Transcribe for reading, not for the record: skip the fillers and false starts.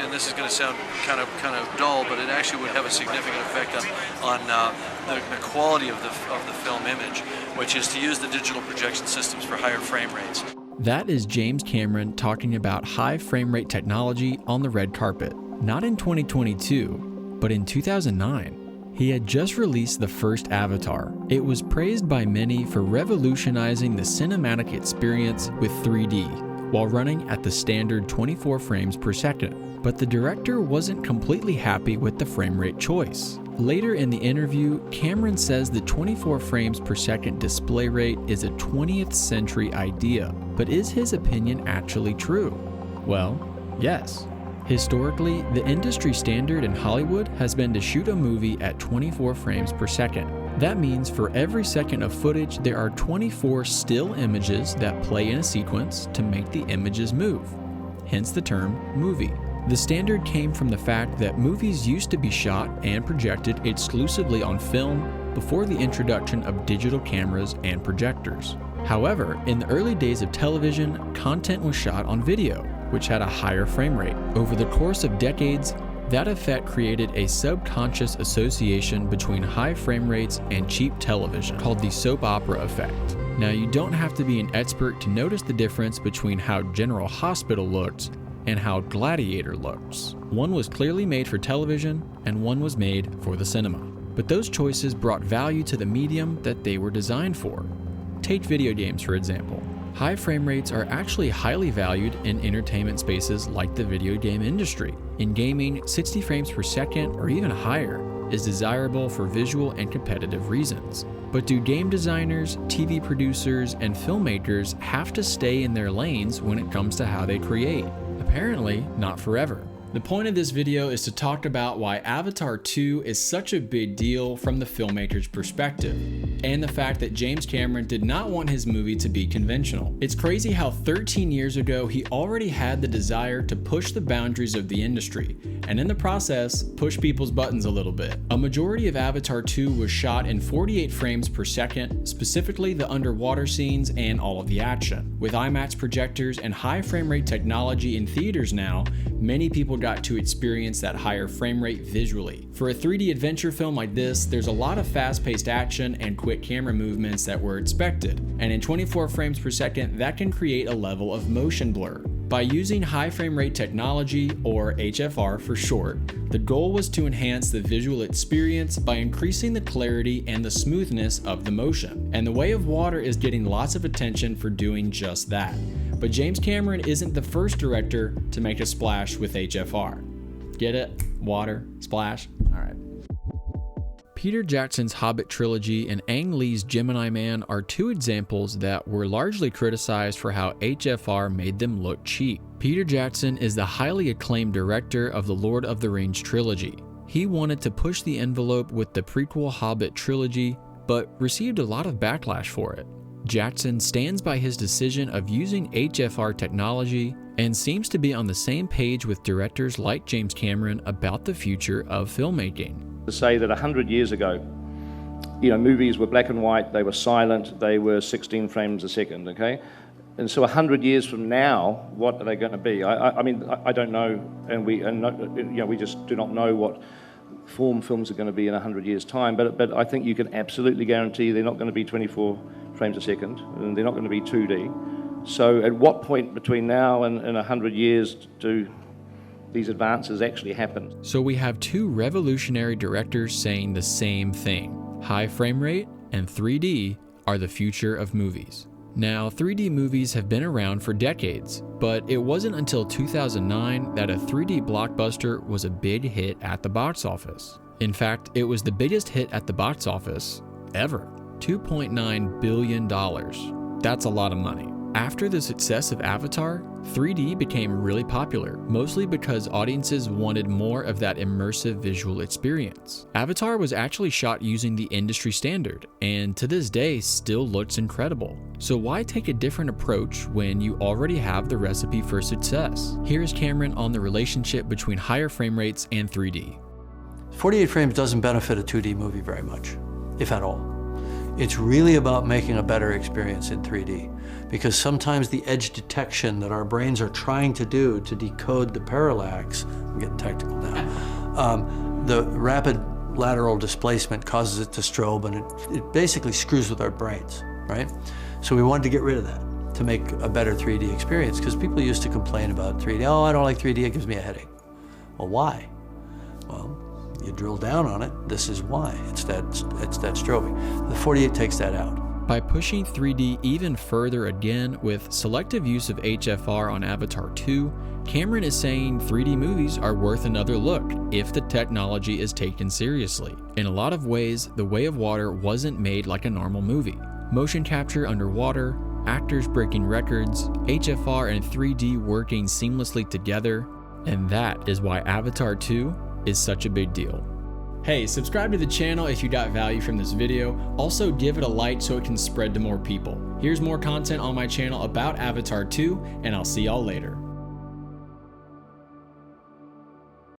and this is going to sound kind of dull, but it actually would have a significant effect on the quality of the film image, which is to use the digital projection systems for higher frame rates. That is James Cameron talking about high frame rate technology on the red carpet. Not in 2022, but in 2009. He had just released the first Avatar. It was praised by many for revolutionizing the cinematic experience with 3D, while running at the standard 24 frames per second. But the director wasn't completely happy with the frame rate choice. Later in the interview, Cameron says the 24 frames per second display rate is a 20th century idea, but is his opinion actually true? Well, yes. Historically, the industry standard in Hollywood has been to shoot a movie at 24 frames per second. That means for every second of footage, there are 24 still images that play in a sequence to make the images move. Hence the term movie. The standard came from the fact that movies used to be shot and projected exclusively on film before the introduction of digital cameras and projectors. However, in the early days of television, content was shot on video, which had a higher frame rate. Over the course of decades, that effect created a subconscious association between high frame rates and cheap television called the soap opera effect. Now, you don't have to be an expert to notice the difference between how General Hospital looked and how Gladiator looks. One was clearly made for television and one was made for the cinema. But those choices brought value to the medium that they were designed for. Take video games, for example. High frame rates are actually highly valued in entertainment spaces like the video game industry. In gaming, 60 frames per second or even higher is desirable for visual and competitive reasons. But do game designers, TV producers, and filmmakers have to stay in their lanes when it comes to how they create? Apparently, not forever. The point of this video is to talk about why Avatar 2 is such a big deal from the filmmaker's perspective, and the fact that James Cameron did not want his movie to be conventional. It's crazy how 13 years ago he already had the desire to push the boundaries of the industry, and in the process, push people's buttons a little bit. A majority of Avatar 2 was shot in 48 frames per second, specifically the underwater scenes and all of the action. With IMAX projectors and high frame rate technology in theaters now, many people got to experience that higher frame rate visually. For a 3D adventure film like this, there's a lot of fast-paced action and quick camera movements that were expected, and in 24 frames per second, that can create a level of motion blur. By using high frame rate technology, or HFR for short, the goal was to enhance the visual experience by increasing the clarity and the smoothness of the motion. And The Way of Water is getting lots of attention for doing just that. But James Cameron isn't the first director to make a splash with HFR. Get it? Water, splash? Alright. Peter Jackson's Hobbit trilogy and Ang Lee's Gemini Man are two examples that were largely criticized for how HFR made them look cheap. Peter Jackson is the highly acclaimed director of the Lord of the Rings trilogy. He wanted to push the envelope with the prequel Hobbit trilogy, but received a lot of backlash for it. Jackson stands by his decision of using HFR technology and seems to be on the same page with directors like James Cameron about the future of filmmaking. To say that 100 years ago, movies were black and white, they were silent, they were 16 frames a second, okay? And so 100 years from now, what are they going to be? I don't know, and we just do not know what form films are going to be in 100 years' time, but I think you can absolutely guarantee they're not going to be 24 frames a second, and they're not going to be 2D. So at what point between now and 100 years do these advances actually happen? So we have two revolutionary directors saying the same thing. High frame rate and 3D are the future of movies. Now, 3D movies have been around for decades, but it wasn't until 2009 that a 3D blockbuster was a big hit at the box office. In fact, it was the biggest hit at the box office ever. $2.9 billion. That's a lot of money. After the success of Avatar, 3D became really popular, mostly because audiences wanted more of that immersive visual experience. Avatar was actually shot using the industry standard, and to this day still looks incredible. So why take a different approach when you already have the recipe for success? Here's Cameron on the relationship between higher frame rates and 3D. 48 frames doesn't benefit a 2D movie very much, if at all. It's really about making a better experience in 3D, because sometimes the edge detection that our brains are trying to do to decode the parallax, I'm getting technical now, the rapid lateral displacement causes it to strobe, and it basically screws with our brains, right? So we wanted to get rid of that to make a better 3D experience, because people used to complain about 3D. Oh, I don't like 3D, it gives me a headache. Well, why? Well, you drill down on it, this is why. It's that strobing. The 48 takes that out. By pushing 3D even further again with selective use of HFR on Avatar 2, Cameron is saying 3D movies are worth another look if the technology is taken seriously. In a lot of ways, The Way of Water wasn't made like a normal movie. Motion capture underwater, actors breaking records, HFR and 3D working seamlessly together, and that is why Avatar 2 is such a big deal. Hey, subscribe to the channel if you got value from this video. Also give it a like so it can spread to more people. Here's more content on my channel about Avatar 2, and I'll see y'all later.